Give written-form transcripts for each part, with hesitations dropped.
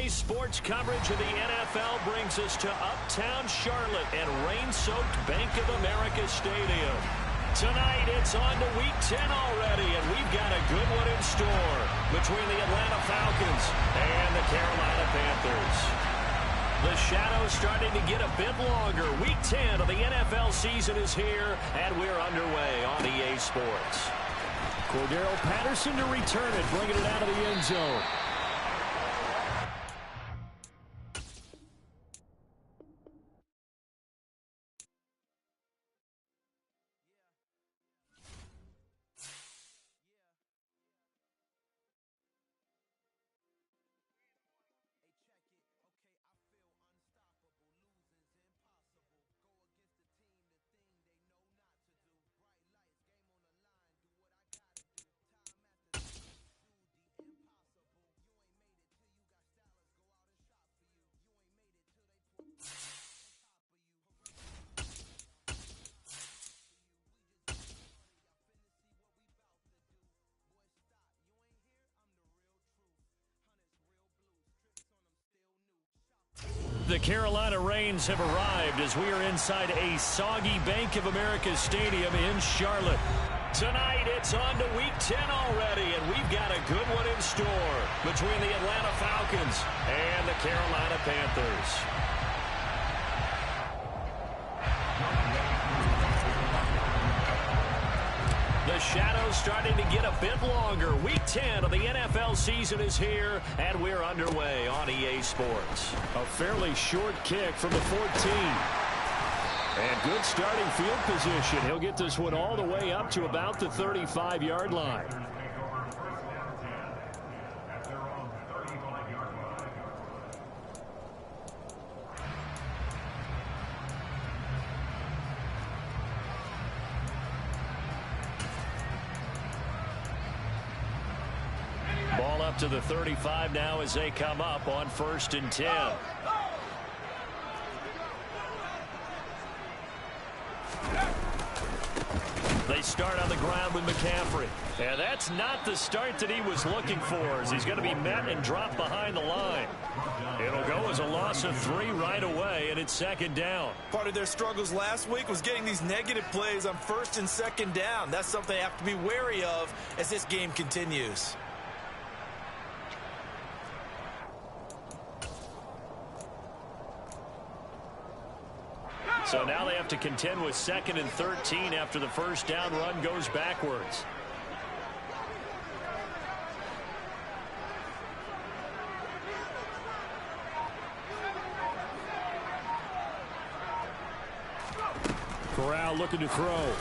Sports coverage of the NFL brings us to uptown Charlotte and rain-soaked Bank of America Stadium. Tonight, it's on to Week 10 already, and we've got a good one in store between the Atlanta Falcons and the Carolina Panthers. The shadow's starting to get a bit longer. Week 10 of the NFL season is here, and we're underway on EA Sports. Cordero Patterson to return it, bringing it out of the end zone. The Carolina Rains have arrived as we are inside a soggy Bank of America Stadium in Charlotte. Tonight, it's on to Week 10 already, and we've got a good one in store between the Atlanta Falcons and the Carolina Panthers. The shadow's starting to get a bit longer. Week 10 of the NFL season is here, and we're underway on EA Sports. A fairly short kick from the 14. And good starting field position. He'll get this one all the way up to about the 35-yard line. Ball up to the 35 now as they come up on 1st and 10. They start on the ground with McCaffrey. And that's not the start that he was looking for, as he's going to be met and dropped behind the line. It'll go as a loss of 3 right away, and it's 2nd down. Part of their struggles last week was getting these negative plays on 1st and 2nd down. That's something they have to be wary of as this game continues. So now they have to contend with 2nd and 13 after the first down run goes backwards. Corral looking to throw.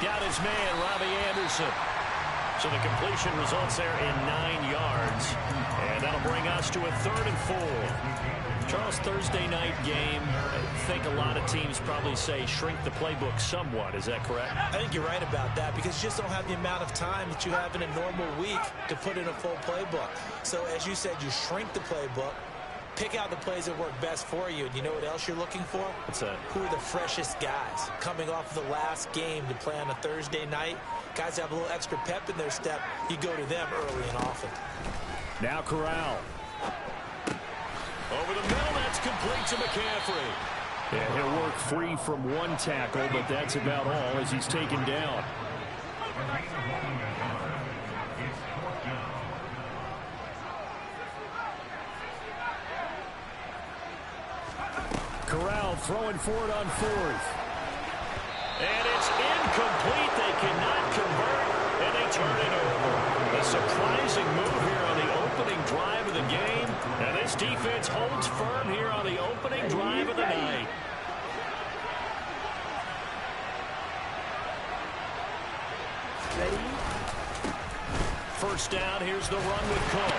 Got his man, Robbie Anderson. So the completion results there in 9 yards. And that'll bring us to a 3rd and 4. Charles, Thursday night game, I think a lot of teams probably say shrink the playbook somewhat. Is that correct? I think you're right about that because you just don't have the amount of time that you have in a normal week to put in a full playbook. So as you said, you shrink the playbook, pick out the plays that work best for you. And you know what else you're looking for? What's that? Who are the freshest guys? Coming off the last game to play on a Thursday night, guys have a little extra pep in their step. You go to them early and often. Now Corral. Over the middle, that's complete to McCaffrey. And he'll work free from one tackle, but that's about all as he's taken down. Corral throwing for it on 4th. And it's incomplete. They cannot convert, and they turn it over. A surprising move here on the opening drive of the game. And this defense holds firm here on the opening drive of the night. First down, here's the run with Cook.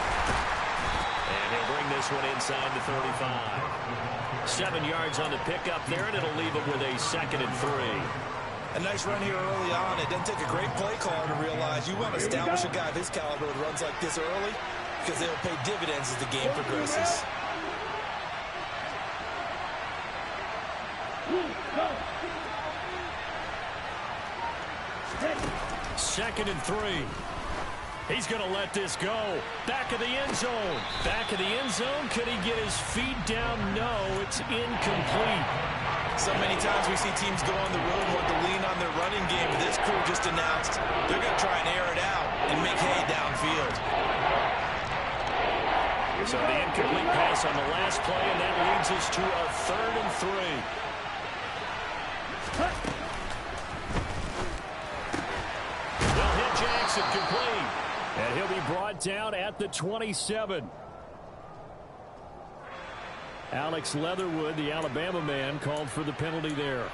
And he'll bring this one inside the 35. 7 yards on the pickup there, and it'll leave him with a 2nd and 3. A nice run here early on. It doesn't take a great play caller to realize you want to establish a guy of his caliber with runs like this early because they'll pay dividends as the game progresses. 2nd and 3. He's going to let this go. Back of the end zone. Back of the end zone. Could he get his feet down? No, it's incomplete. So many times we see teams go on the road and want to lean on their running game. But this crew just announced they're going to try and air it out and make hay downfield. So the incomplete pass on the last play, and that leads us to a 3rd and 3. They'll hit Jackson complete. And he'll be brought down at the 27. Alex Leatherwood, the Alabama man, called for the penalty there.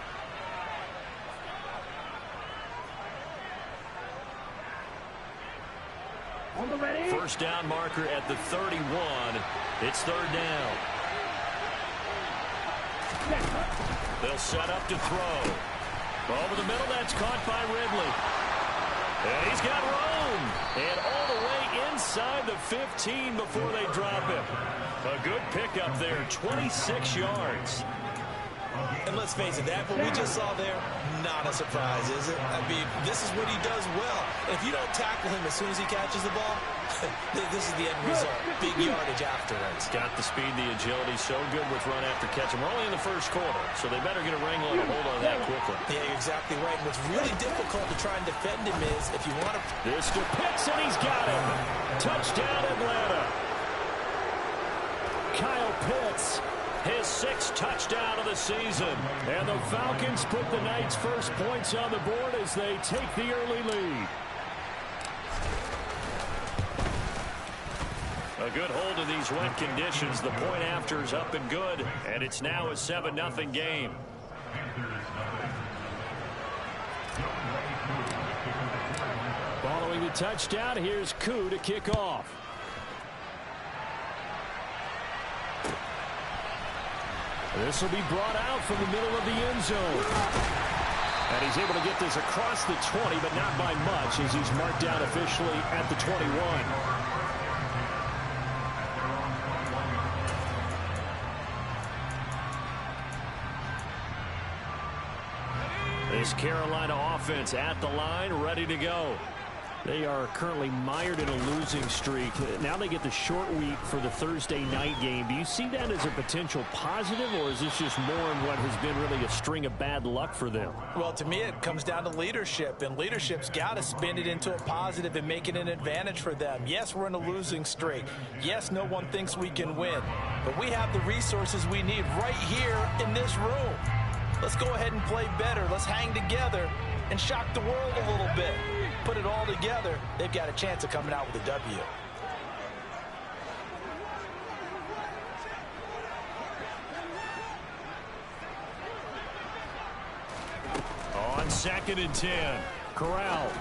First down marker at the 31. It's 3rd down. They'll set up to throw. Over the middle, that's caught by Ridley. And he's got room. And all the way inside the 15 before they drop him. A good pickup there, 26 yards. And let's face it, that what we just saw there, not a surprise, is it? I mean, this is what he does well. And if you don't tackle him as soon as he catches the ball, this is the end result. Big yardage afterwards. Got the speed, the agility, so good with run after catch. And we're only in the first quarter, so they better get a wrangle and a hold on that quickly. Yeah, you're exactly right. And what's really difficult to try and defend him is if you want to... This to Pitts, and he's got him. Touchdown, Atlanta. Kyle Pitts, his 6th touchdown of the season. And the Falcons put the Knights' first points on the board as they take the early lead. A good hold of these wet conditions. The point after is up and good, and it's now a 7-0 game. Following the touchdown, here's Koo to kick off. This will be brought out from the middle of the end zone. And he's able to get this across the 20, but not by much, as he's marked down officially at the 21. This Carolina offense at the line, ready to go. They are currently mired in a losing streak. Now they get the short week for the Thursday night game. Do you see that as a potential positive, or is this just more in what has been really a string of bad luck for them? Well, to me, it comes down to leadership, and leadership's got to spin it into a positive and make it an advantage for them. Yes, we're in a losing streak. Yes, no one thinks we can win, but we have the resources we need right here in this room. Let's go ahead and play better. Let's hang together and shock the world a little bit. Put it all together, they've got a chance of coming out with a W. On 2nd and 10, Corral.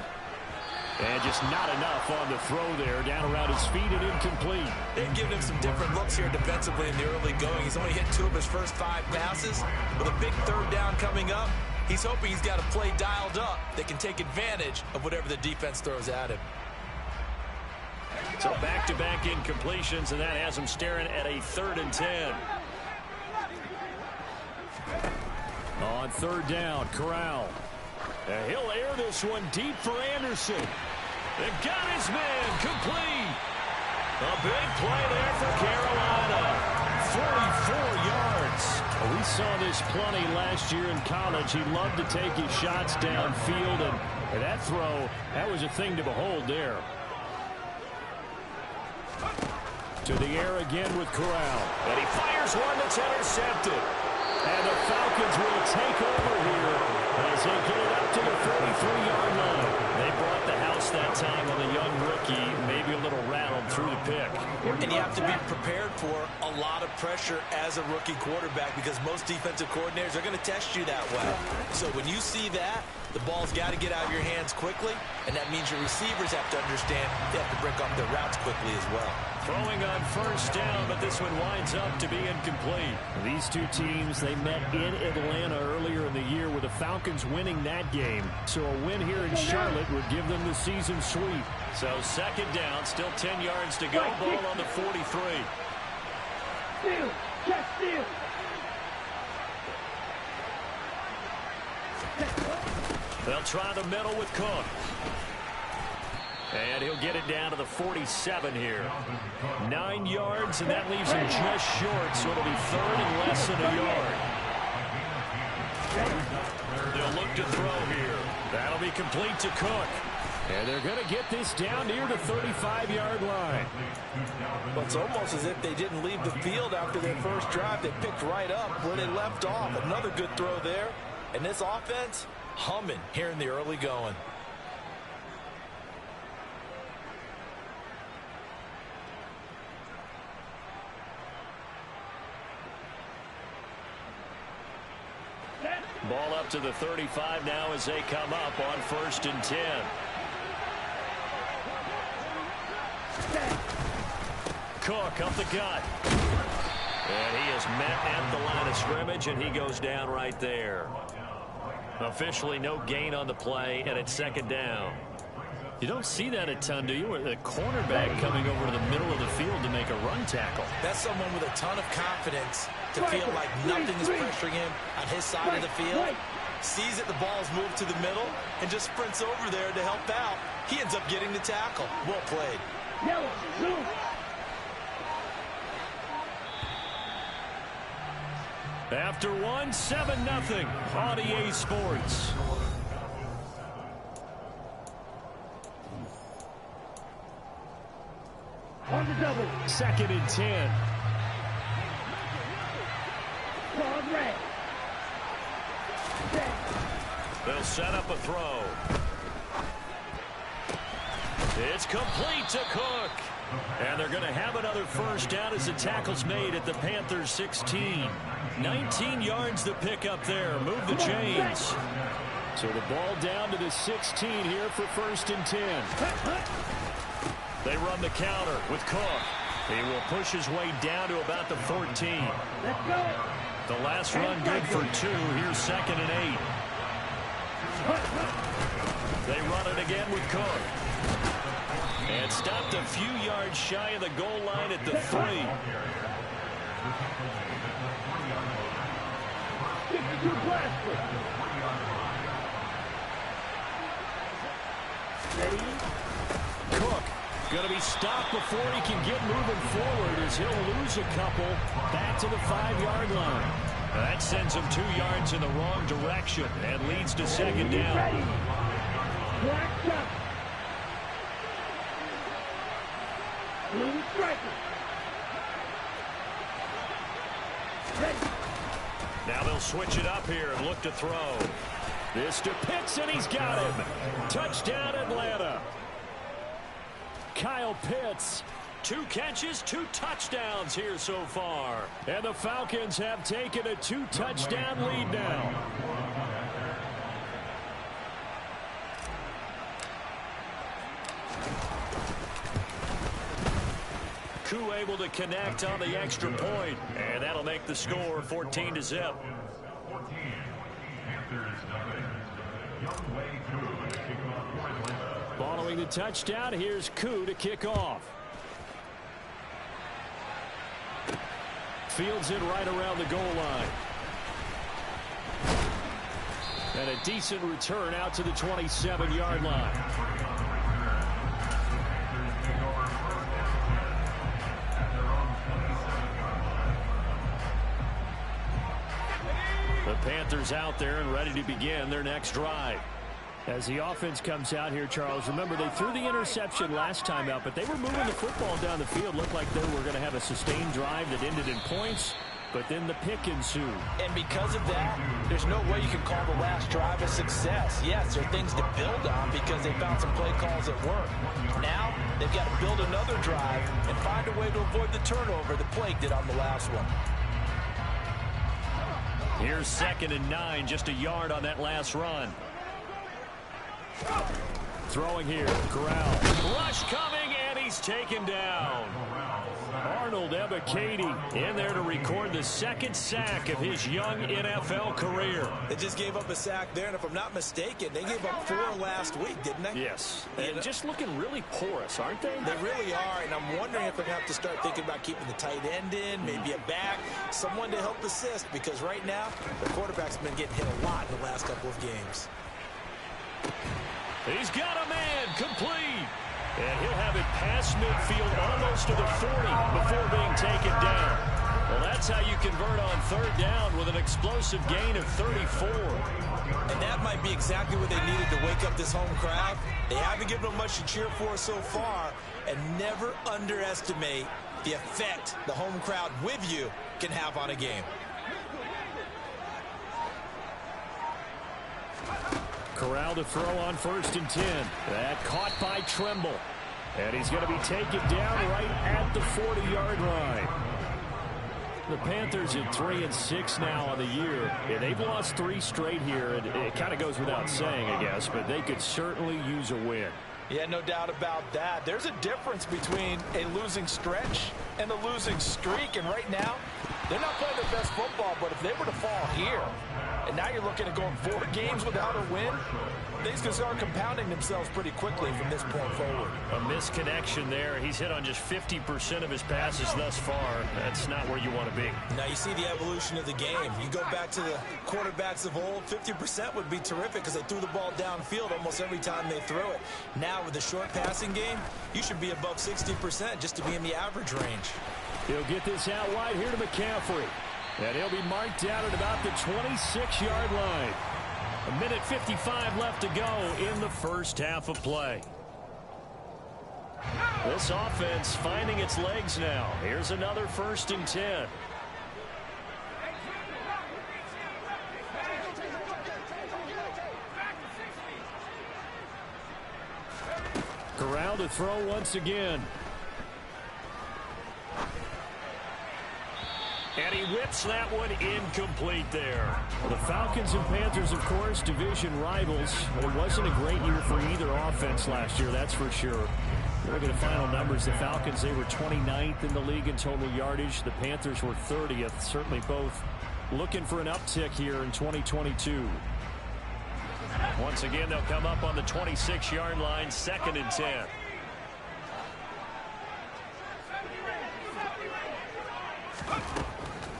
And just not enough on the throw there. Down around his feet and incomplete. They've given him some different looks here defensively in the early going. He's only hit 2 of his first 5 passes. With a big 3rd down coming up, he's hoping he's got a play dialed up that can take advantage of whatever the defense throws at him. So back-to-back incompletions, and that has him staring at a 3rd and 10. On 3rd down, Corral. And he'll air this one deep for Anderson. They've got his man complete. A big play there for Carolina. 44 yards. We saw this plenty last year in college. He loved to take his shots downfield, and that throw, that was a thing to behold there. To the air again with Corral. And he fires one that's intercepted. And the Falcons will take over here as they get it up to the 43-yard line. They brought the house that time on the young rookie, maybe a little rattled through the pick. And you have to be prepared for a lot of pressure as a rookie quarterback because most defensive coordinators are going to test you that way. So when you see that, the ball's got to get out of your hands quickly, and that means your receivers have to understand they have to break off their routes quickly as well. Throwing on 1st down, but this one winds up to be incomplete. These two teams, they met in Atlanta earlier in the year with the Falcons winning that game. So a win here in Charlotte would give them the season sweep. So 2nd down, still 10 yards to go. Ball on the 43. Steal, check steal. They'll try the middle with Cook. And he'll get it down to the 47 here. 9 yards, and that leaves him just short, so it'll be third and less than a yard. They'll look to throw here. That'll be complete to Cook. And they're going to get this down near the 35-yard line. Well, it's almost as if they didn't leave the field after their first drive. They picked right up where they left off. Another good throw there. And this offense, humming here in the early going. Ball up to the 35 now as they come up on 1st and 10. Cook up the gut. And he is met at the line of scrimmage, and he goes down right there. Officially no gain on the play, and it's 2nd down. You don't see that a ton, do you? With a cornerback coming over to the middle of the field to make a run tackle. That's someone with a ton of confidence to feel like nothing is pressuring him on his side of the field. Sees that the ball's moved to the middle and just sprints over there to help out. He ends up getting the tackle. Well played. After one, 7-0 on EA Sports. On the double. 2nd and 10. Ball red. They'll set up a throw. It's complete to Cook. And they're going to have another first down as the tackle's made at the Panthers 16. 19 yards to pick up there. Move the chains. So the ball down to the 16 here for 1st and 10. They run the counter with Cook. He will push his way down to about the 14. Let's go. The last run good for 2. Here's 2nd and 8. They run it again with Cook. And stopped a few yards shy of the goal line at the 3. Cook going to be stopped before he can get moving forward as he'll lose a couple back to the 5-yard line. That sends him 2 yards in the wrong direction and leads to 2nd down. Now they'll switch it up here and look to throw. This to Pitts, and he's got him. Touchdown, Atlanta. Kyle Pitts, 2 catches, 2 touchdowns here so far. And the Falcons have taken a 2-touchdown lead now. Koo able to connect on the extra point, and that'll make the score 14-0. Following the touchdown, here's Koo to kick off. Fields it right around the goal line. And a decent return out to the 27-yard line. The Panthers out there and ready to begin their next drive. As the offense comes out here, Charles, remember they threw the interception last time out, but they were moving the football down the field. Looked like they were going to have a sustained drive that ended in points, but then the pick ensued. And because of that, there's no way you can call the last drive a success. Yes, there are things to build on because they found some play calls that work. Now, they've got to build another drive and find a way to avoid the turnover that plagued did on the last one. Here's 2nd and 9, just a yard on that last run. Throwing here, Corral. Rush coming, and he's taken down. Arnold Ebiketie in there to record the 2nd sack of his young NFL career. They just gave up a sack there, and if I'm not mistaken, they gave up 4 last week, didn't they? Yes, and just looking really porous, aren't they? They really are, and I'm wondering if they're going to have to start thinking about keeping the tight end in, maybe a back, someone to help assist, because right now, the quarterback's been getting hit a lot in the last couple of games. He's got a man, complete. And he'll have it past midfield almost to the 40 before being taken down. Well, that's how you convert on third down with an explosive gain of 34. And that might be exactly what they needed to wake up this home crowd. They haven't given them much to cheer for so far. And never underestimate the effect the home crowd with you can have on a game. Corral to throw on 1st and 10. That caught by Tremble. And he's going to be taken down right at the 40-yard line. The Panthers at 3-6 now on the year. Yeah, they've lost 3 straight here. And it kind of goes without saying, I guess, but they could certainly use a win. Yeah, no doubt about that. There's a difference between a losing stretch and a losing streak. And right now, they're not playing their best football, but if they were to fall here, and now you're looking at going 4 games without a win, things can start compounding themselves pretty quickly from this point forward. A misconnection there. He's hit on just 50% of his passes thus far. That's not where you want to be. Now you see the evolution of the game. You go back to the quarterbacks of old, 50% would be terrific because they threw the ball downfield almost every time they threw it. Now with the short passing game, you should be above 60% just to be in the average range. He'll get this out wide here to McCaffrey. And he'll be marked down at about the 26-yard line. 1:55 left to go in the first half of play. This offense finding its legs now. Here's another 1st and 10. Corral to throw once again. And he whips that one incomplete there. The Falcons and Panthers, of course, division rivals. It wasn't a great year for either offense last year, that's for sure. Look at the final numbers. The Falcons, they were 29th in the league in total yardage. The Panthers were 30th. Certainly both looking for an uptick here in 2022. Once again, they'll come up on the 26-yard line, 2nd and 10.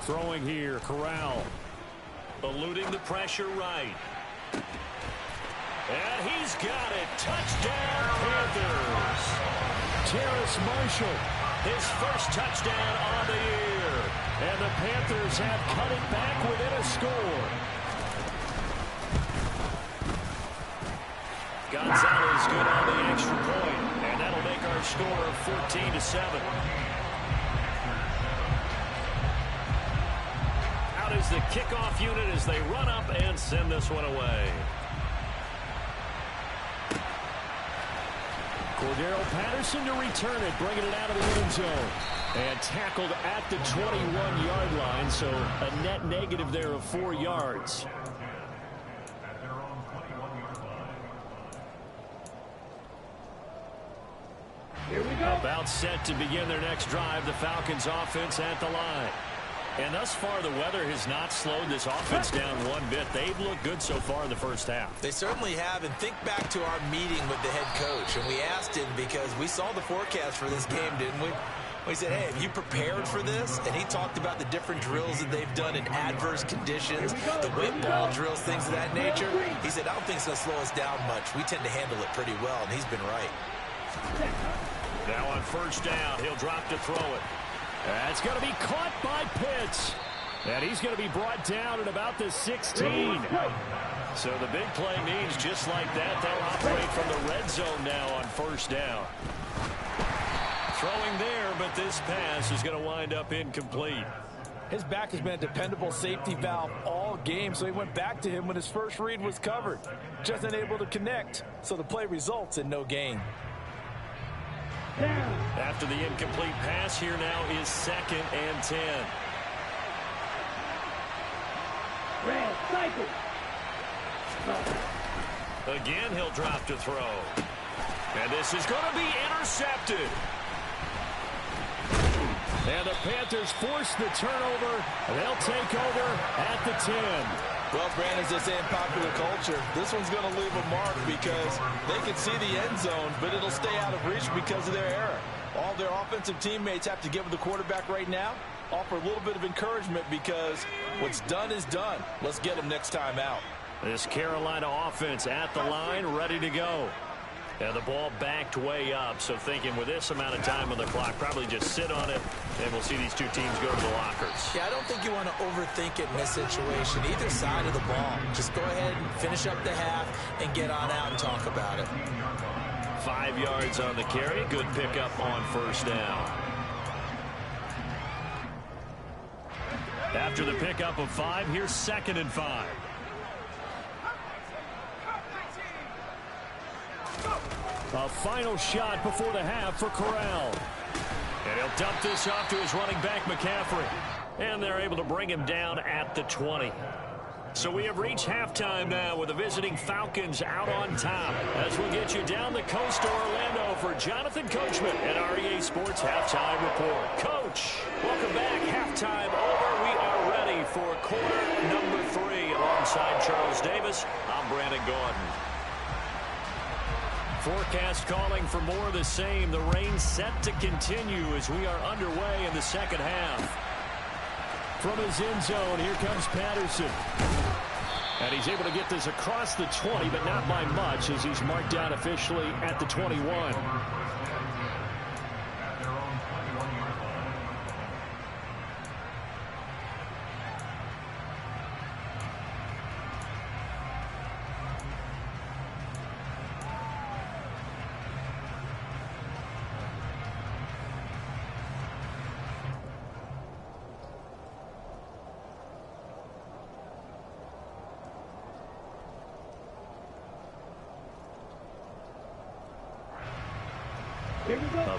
Throwing here, Corral. Eluding the pressure right. And he's got it. Touchdown, Panthers. Terrace Marshall, his first touchdown on the year. And the Panthers have cut it back within a score. Gonzalez good on the extra point. And that'll make our score 14-7. Is the kickoff unit as they run up and send this one away. Cordero Patterson to return it, bringing it out of the end zone. And tackled at the 21-yard line, so a net negative there of 4 yards. Here we go. About set to begin their next drive, the Falcons offense at the line. And thus far, the weather has not slowed this offense down one bit. They've looked good so far in the first half. They certainly have. And think back to our meeting with the head coach. And we asked him because we saw the forecast for this game, didn't we? We said, hey, have you prepared for this? And he talked about the different drills that they've done in adverse conditions, the whip ball drills, things of that nature. He said, I don't think it's going to slow us down much. We tend to handle it pretty well, and he's been right. Now on 1st down, he'll drop to throw it. That's going to be caught by Pitts. And he's going to be brought down at about the 16. So the big play means just like that, they'll operate from the red zone now on 1st down. Throwing there, but this pass is going to wind up incomplete. His back has been a dependable safety valve all game, so he went back to him when his first read was covered. Just unable to connect, so the play results in no gain. After the incomplete pass, here now is 2nd and 10. Red cycle. Again, he'll drop to throw. And this is going to be intercepted. And the Panthers force the turnover, and they'll take over at the 10. Well, Brandon, as they say in popular culture, this one's going to leave a mark because they can see the end zone, but it'll stay out of reach because of their error. All their offensive teammates have to get with the quarterback right now, offer a little bit of encouragement because what's done is done. Let's get them next time out. This Carolina offense at the line, ready to go. And the ball backed way up, so thinking with this amount of time on the clock, probably just sit on it, and we'll see these two teams go to the lockers. Yeah, I don't think you want to overthink it in this situation. Either side of the ball. Just go ahead and finish up the half and get on out and talk about it. 5 yards on the carry. Good pickup on first down. After the pickup of 5, here's 2nd and 5. A final shot before the half for Corral. And he'll dump this off to his running back, McCaffrey. And they're able to bring him down at the 20. So we have reached halftime now with the visiting Falcons out on top. As we'll get you down the coast to Orlando for Jonathan Coachman at REA Sports Halftime Report. Coach, welcome back. Halftime over. We are ready for quarter number 3. Alongside Charles Davis, I'm Brandon Gordon. Forecast calling for more of the same. The rain set to continue as we are underway in the second half. From his end zone, here comes Patterson. And he's able to get this across the 20, but not by much as he's marked down officially at the 21.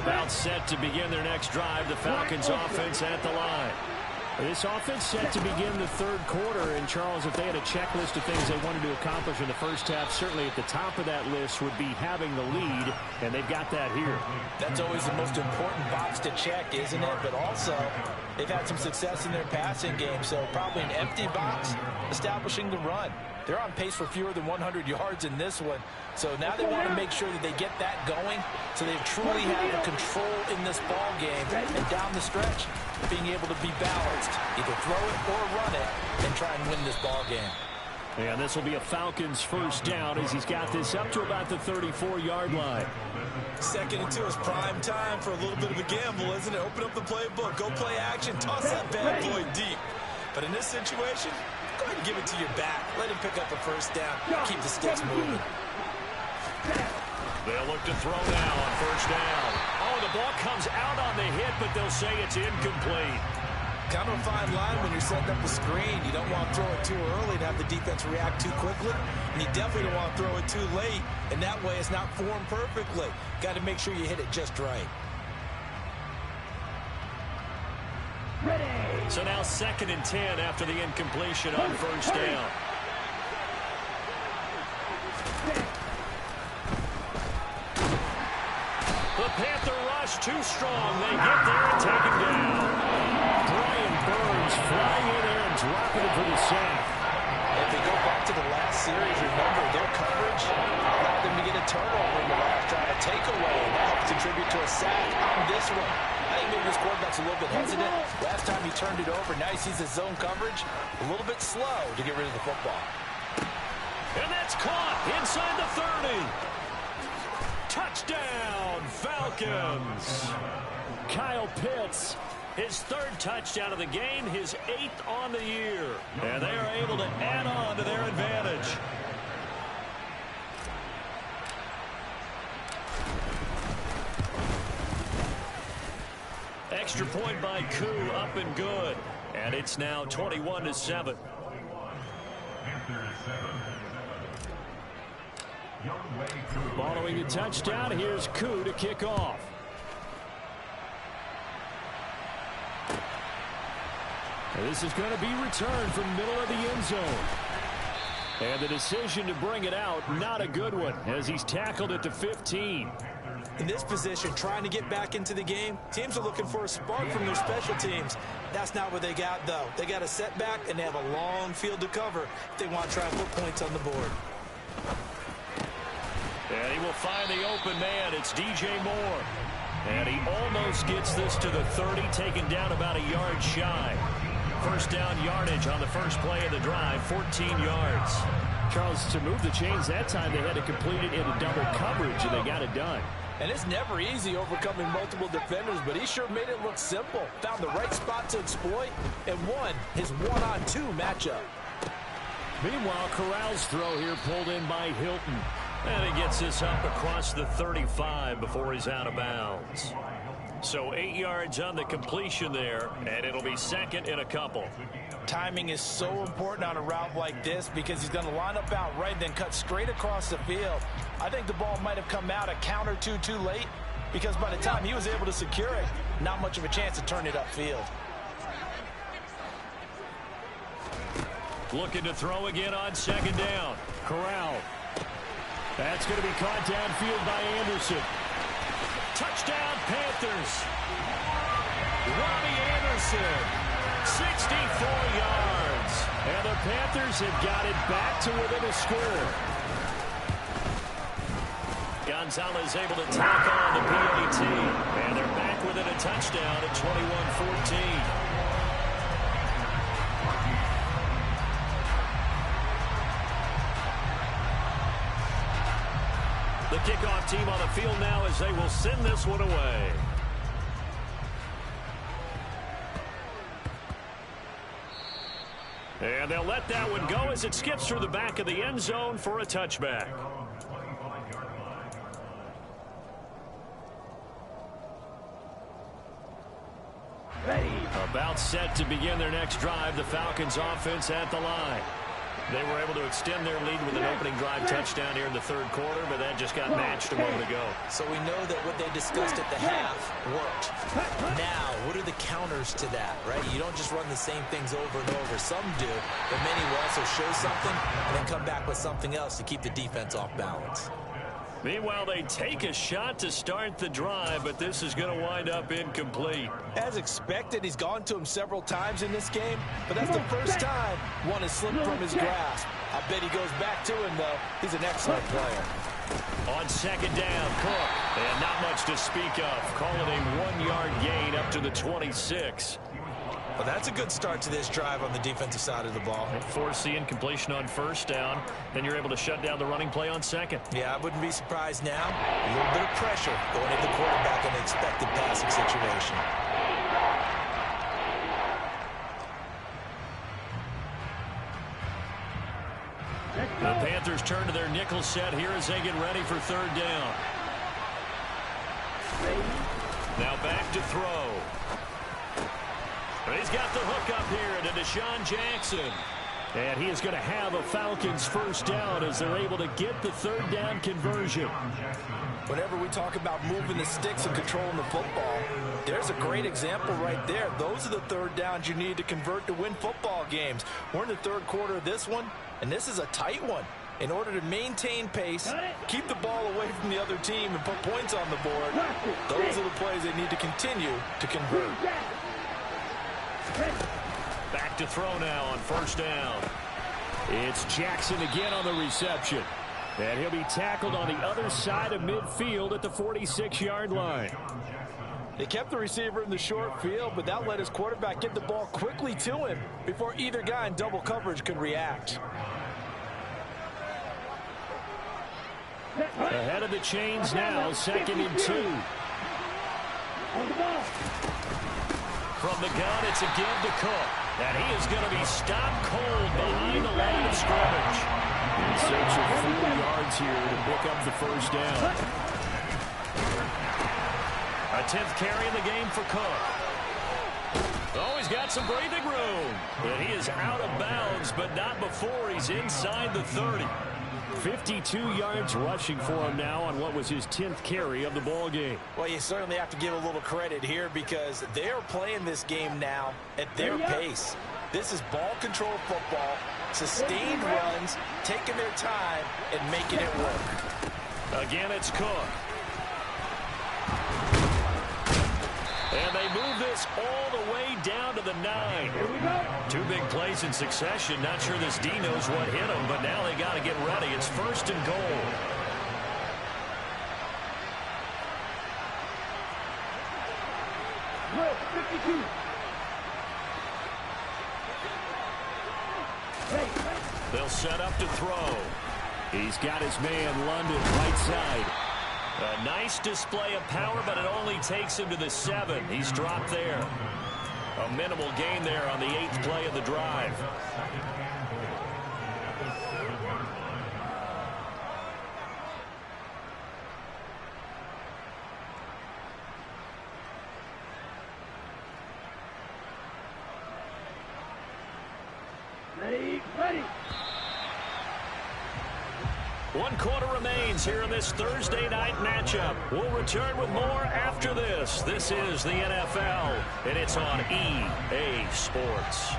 About set to begin their next drive, the Falcons offense at the line. This offense set to begin the third quarter, and Charles, if they had a checklist of things they wanted to accomplish in the first half, certainly at the top of that list would be having the lead, and they've got that here. That's always the most important box to check, isn't it? But also, they've had some success in their passing game, so probably an empty box establishing the run. They're on pace for fewer than 100 yards in this one. So now they want to make sure that they get that going so they truly have the control in this ball game and down the stretch, being able to be balanced, either throw it or run it and try and win this ball game. And this will be a Falcons first down as he's got this up to about the 34-yard line. 2nd and 2 is prime time for a little bit of a gamble, isn't it? Open up the playbook, go play action, toss that bad boy deep. But in this situation, go ahead and give it to your back. Let him pick up a first down. Keep the sticks moving. They'll look to throw now on first down. Oh, the ball comes out on the hit, but they'll say it's incomplete. Kind of a fine line when you're setting up a screen. You don't want to throw it too early and have the defense react too quickly. And you definitely don't want to throw it too late. And that way it's not formed perfectly. Got to make sure you hit it just right. So now 2nd and 10 after the incompletion on first down. The Panther rush too strong. They get there and take him down. Brian Burns flying in there and dropping it for the sack. If they go back to the last series, remember their coverage allowed them to get a turnover in the last drive, a takeaway, and that helps contribute to a sack on this one. I think maybe this quarterback's a little bit hesitant. Last time he turned it over, now he sees his zone coverage a little bit slow to get rid of the football. And that's caught inside the 30. Touchdown, Falcons. Kyle Pitts, his 3rd touchdown of the game, his 8th on the year. And they are able to add on to their advantage. Extra point by Koo, up and good. And it's now 21-7. Following the touchdown, here's Koo to kick off. And this is going to be returned from middle of the end zone. And the decision to bring it out, not a good one, as he's tackled at the 15. In this position, trying to get back into the game, teams are looking for a spark from their special teams. That's not what they got, though. They got a setback, and they have a long field to cover if they want to try and put points on the board. And he will find the open man. It's DJ Moore. And he almost gets this to the 30, taken down about a yard shy. First down yardage on the first play of the drive, 14 yards. Charles, to move the chains that time, they had to complete it into double coverage, and they got it done. And it's never easy overcoming multiple defenders, but he sure made it look simple. Found the right spot to exploit and won his one-on-two matchup. Meanwhile, Corral's throw here pulled in by Hilton. And he gets this up across the 35 before he's out of bounds. So 8 yards on the completion there, and it'll be second and a couple. Timing is so important on a route like this because he's going to line up out right and then cut straight across the field. I think the ball might have come out a count or two too late because by the time he was able to secure it, not much of a chance to turn it upfield. Looking to throw again on second down. Corral. That's going to be caught downfield by Anderson. Touchdown, Panthers. Robbie Anderson, 64 yards. And the Panthers have got it back to within a score. Gonzalez able to tack on the PAT. And they're back within a touchdown at 21-14. The kickoff team on the field now as they will send this one away. And they'll let that one go as it skips through the back of the end zone for a touchback. Ready. About set to begin their next drive, the Falcons offense at the line. They were able to extend their lead with an opening drive touchdown here in the third quarter, but that just got matched a moment ago. So we know that what they discussed at the half worked. Now, what are the counters to that, right? You don't just run the same things over and over. Some do, but many will also show something and then come back with something else to keep the defense off balance. Meanwhile, they take a shot to start the drive, but this is going to wind up incomplete. As expected, he's gone to him several times in this game, but that's the first time one has slipped from his grasp. I bet he goes back to him, though. He's an excellent player. On second down, Cook. And not much to speak of. Call it a 1-yard gain up to the 26. Well, that's a good start to this drive on the defensive side of the ball. Force the incompletion on first down. Then you're able to shut down the running play on second. Yeah, I wouldn't be surprised now. A little bit of pressure going at the quarterback in an expected passing situation. The Panthers turn to their nickel set here as they get ready for third down. Now back to throw. He's got the hook up here to Deshaun Jackson. And he is going to have a Falcons first down as they're able to get the third down conversion. Whenever we talk about moving the sticks and controlling the football, there's a great example right there. Those are the third downs you need to convert to win football games. We're in the third quarter of this one, and this is a tight one. In order to maintain pace, keep the ball away from the other team, and put points on the board, those are the plays they need to continue to convert. Back to throw now on first down. It's Jackson again on the reception. And he'll be tackled on the other side of midfield at the 46-yard line. They kept the receiver in the short field, but that let his quarterback get the ball quickly to him before either guy in double coverage could react. Ahead of the chains now, second and 2. From the gun, it's a give to Cook. And he is going to be stopped cold behind the line of scrimmage. In search of 4 yards here to pick up the first down. A 10th carry in the game for Cook. Oh, he's got some breathing room. And he is out of bounds, but not before he's inside the 30. 52 yards rushing for him now on what was his 10th carry of the ball game. Well, you certainly have to give a little credit here because they're playing this game now at their pace. This is ball control football, sustained runs, taking their time, and making it work. Again, it's Cook. And they move this all the way down to the 9. 2 big plays in succession. Not sure this D knows what hit him, but now they got to get ready. It's first and goal. They'll set up to throw. He's got his man London right side. A nice display of power, but it only takes him to the 7. He's dropped there. A minimal gain there on the 8th play of the drive. Ready. 1 quarter remains here in this Thursday night matchup. We'll return with more after this. This is the NFL, and it's on EA Sports.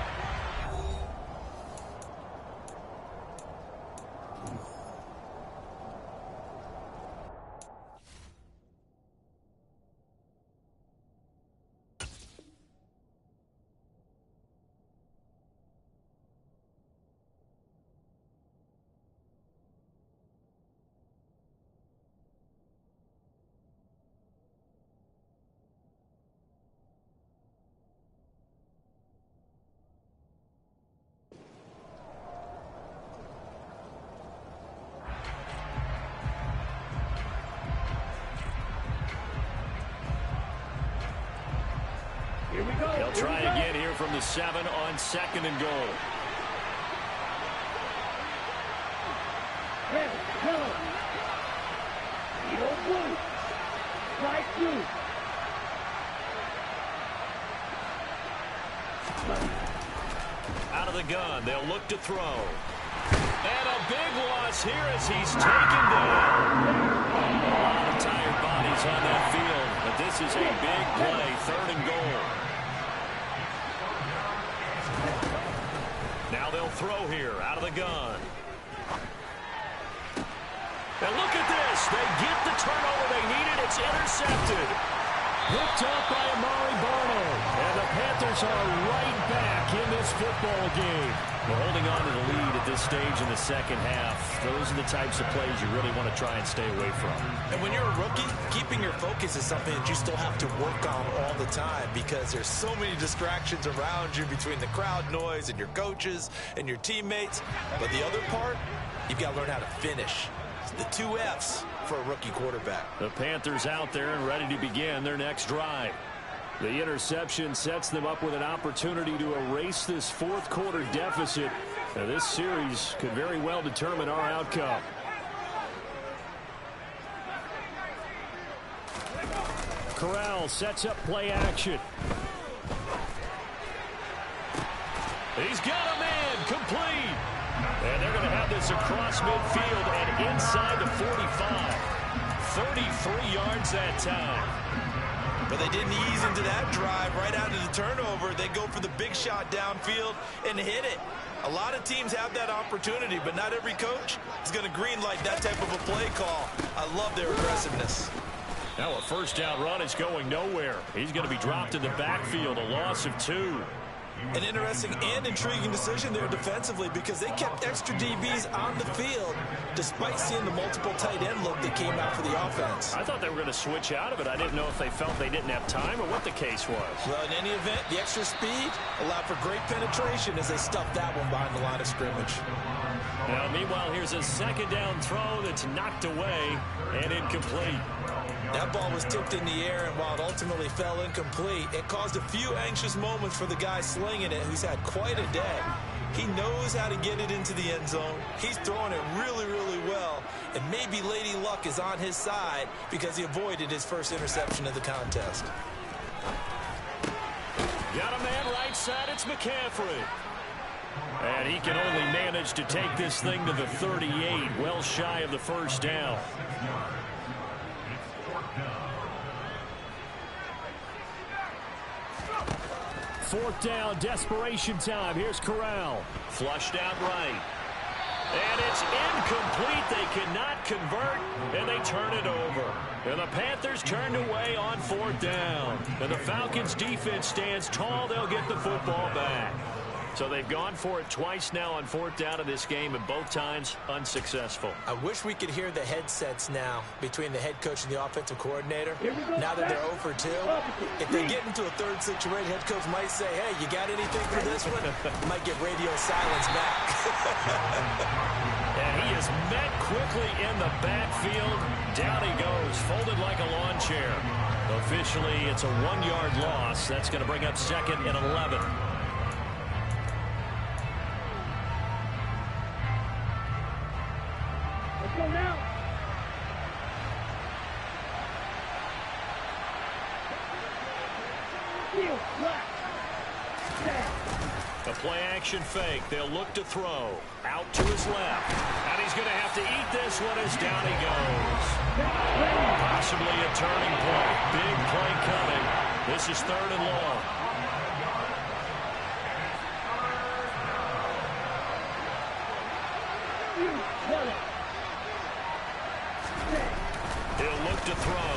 They'll try again here from the 7 on 2nd and goal. Ready, go. Zero, one. Strike 2. Out of the gun, they'll look to throw. And a big loss here as he's taken down. A lot of tired bodies on that field, but this is a big play, 3rd and goal. Now they'll throw here, out of the gun. And look at this. They get the turnover they needed. It's intercepted. Picked up by Amari Barno. And the Panthers are right back in this football game. We're holding on to the lead at this stage in the second half. Those are the types of plays you really want to try and stay away from. And when you're a rookie, keeping your focus is something that you still have to work on all the time because there's so many distractions around you between the crowd noise and your coaches and your teammates. But the other part, you've got to learn how to finish. It's the 2 F's for a rookie quarterback. The Panthers out there and ready to begin their next drive. The interception sets them up with an opportunity to erase this 4th quarter deficit. Now, this series could very well determine our outcome. Corral sets up play action. He's got a man complete. And they're going to have this across midfield and inside the 45. 33 yards that time. But they didn't ease into that drive right out of the turnover. They go for the big shot downfield and hit it. A lot of teams have that opportunity, but not every coach is going to greenlight that type of a play call. I love their aggressiveness. Now a 1st down run is going nowhere. He's going to be dropped in the backfield, a loss of 2. An interesting and intriguing decision there defensively because they kept extra DBs on the field despite seeing the multiple tight end look that came out for the offense. I thought they were going to switch out of it. I didn't know if they felt they didn't have time or what the case was. Well, in any event, the extra speed allowed for great penetration as they stuffed that one behind the line of scrimmage. Now, meanwhile, here's a 2nd down throw that's knocked away and incomplete. That ball was tipped in the air, and while it ultimately fell incomplete, it caused a few anxious moments for the guy slinging it, who's had quite a day. He knows how to get it into the end zone. He's throwing it really, really well, and maybe Lady Luck is on his side because he avoided his first interception of the contest. Got a man right side, it's McCaffrey. And he can only manage to take this thing to the 38, well shy of the 1st down. Fourth down, desperation time. Here's Corral. Flushed out right. And it's incomplete. They cannot convert, and they turn it over. And the Panthers turned away on 4th down. And the Falcons' defense stands tall. They'll get the football back. So they've gone for it twice now on 4th down in this game, and both times unsuccessful. I wish we could hear the headsets now between the head coach and the offensive coordinator. Now that they're 0 for 2, if they get into a third situation, head coach might say, hey, you got anything for this one? Might get radio silence back. And he is met quickly in the backfield. Down he goes, folded like a lawn chair. Officially, it's a 1-yard loss. That's going to bring up 2nd and 11. Let's go now. Heel, left. A play-action fake. They'll look to throw. Out to his left. And he's going to have to eat this one as down he goes. Possibly a turning point. Big play coming. This is 3rd and long. He'll look to throw.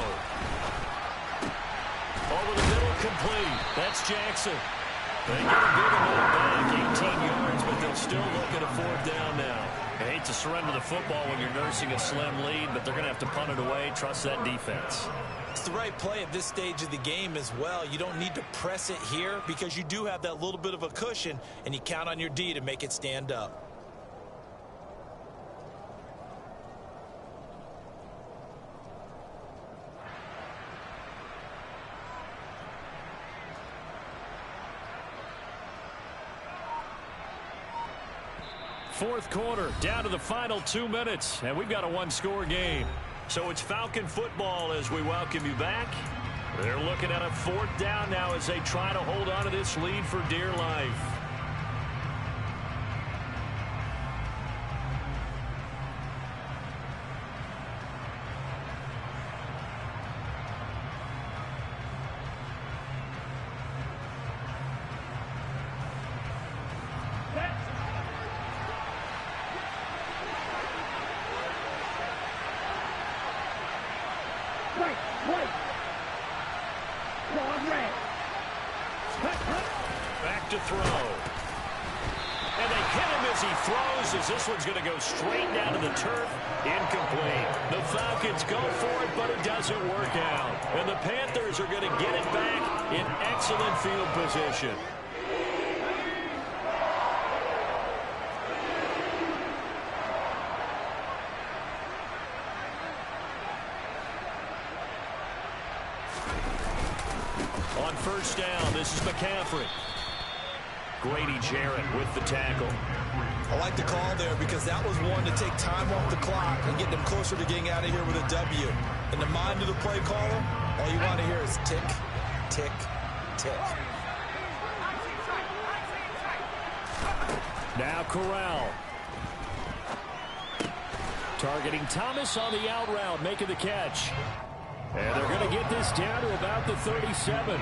Over the middle, complete. That's Jackson. They get a good amount back, 18 yards, but they'll still look at a 4th down now. I hate to surrender the football when you're nursing a slim lead, but they're going to have to punt it away. Trust that defense. It's the right play at this stage of the game as well. You don't need to press it here because you do have that little bit of a cushion, and you count on your D to make it stand up. Fourth quarter, down to the final 2 minutes, and we've got a 1-score game. So it's Falcon football as we welcome you back. They're looking at a 4th down now as they try to hold on to this lead for dear life. Back to throw. And they hit him as he throws, as this one's going to go straight down to the turf. Incomplete. The Falcons go for it, but it doesn't work out. And the Panthers are going to get it back in excellent field position. On 1st down, this is McCaffrey. Grady Jarrett with the tackle. I like the call there because that was one to take time off the clock and get them closer to getting out of here with a W. In the mind of the play caller, all you want to hear is tick, tick, tick. Now Corral. Targeting Thomas on the out route, making the catch. And they're going to get this down to about the 37.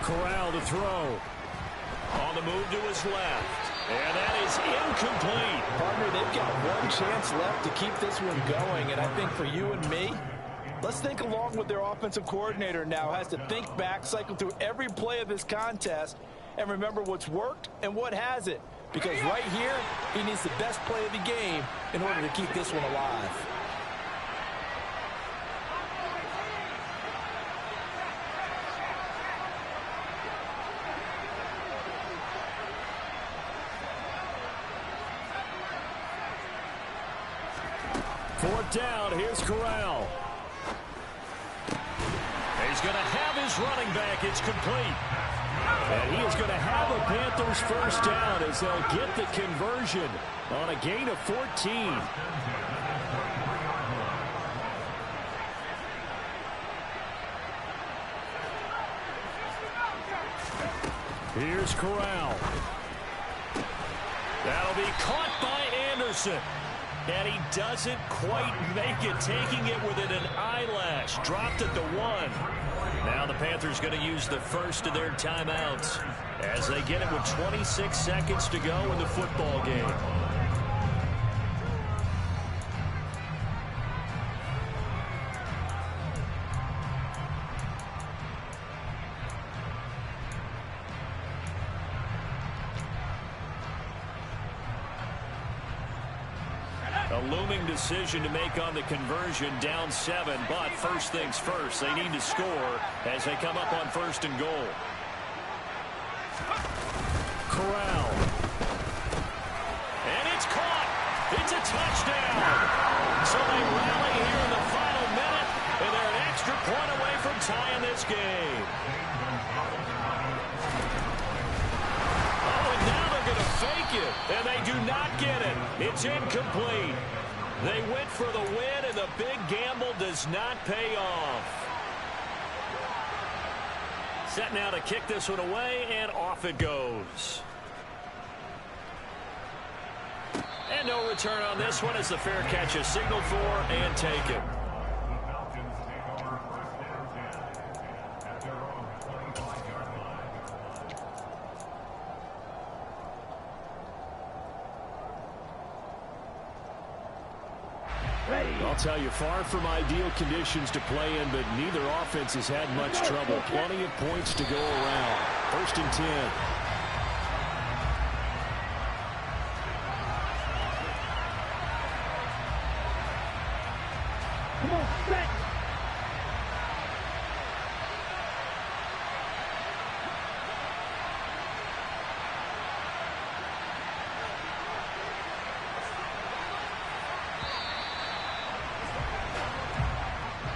Corral to throw. On the move to his left. And that is incomplete. Partner, they've got one chance left to keep this one going. And I think for you and me, let's think along with their offensive coordinator now. Has to think back, cycle through every play of this contest, and remember what's worked and what hasn't. Because right here, he needs the best play of the game in order to keep this one alive. Fourth down, here's Corral. He's going to have his running back. It's complete. And he is going to have a Panthers first down as they'll get the conversion on a gain of 14. Here's Corral. That'll be caught by Anderson. And he doesn't quite make it, taking it within an eyelash. Dropped at the 1. Now the Panthers going to use the first of their timeouts as they get it with 26 seconds to go in the football game. A looming decision to make on the conversion, down 7. But first things first, they need to score as they come up on 1st and goal. Corral. And it's caught. It's a touchdown. So they rally here in the final minute, and they're an extra point away from tying this game. Oh, and now they're going to fake it, and they do not get it. It's incomplete. They went for the win, and the big gamble does not pay off. Set now to kick this one away, and off it goes. And no return on this one as the fair catch is signaled for and taken. I'll tell you, far from ideal conditions to play in, but neither offense has had much trouble. Plenty of points to go around. 1st and 10. Come on, set.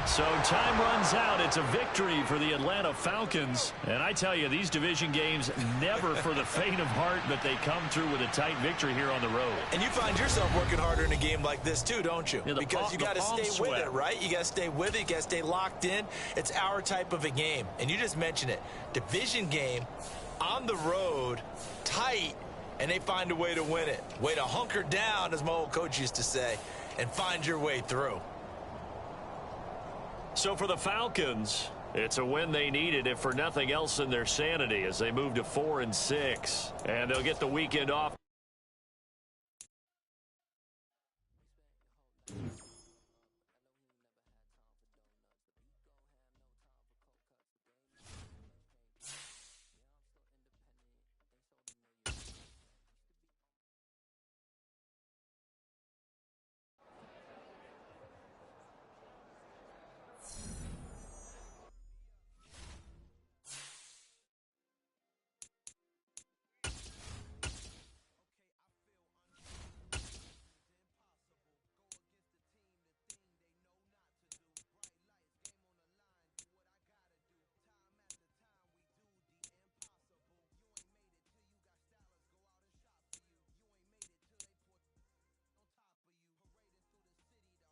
So time runs out. It's a victory for the Atlanta Falcons. And I tell you, these division games never for the faint of heart, but they come through with a tight victory here on the road. And you find yourself working harder in a game like this too, don't you? Yeah, because you got to stay with it, right? You got to stay with it. You got to stay locked in. It's our type of a game. And you just mentioned it. Division game, on the road, tight, and they find a way to win it. Way to hunker down, as my old coach used to say, and find your way through. So for the Falcons, it's a win they needed, if for nothing else in their sanity, as they move to 4-6. And they'll get the weekend off.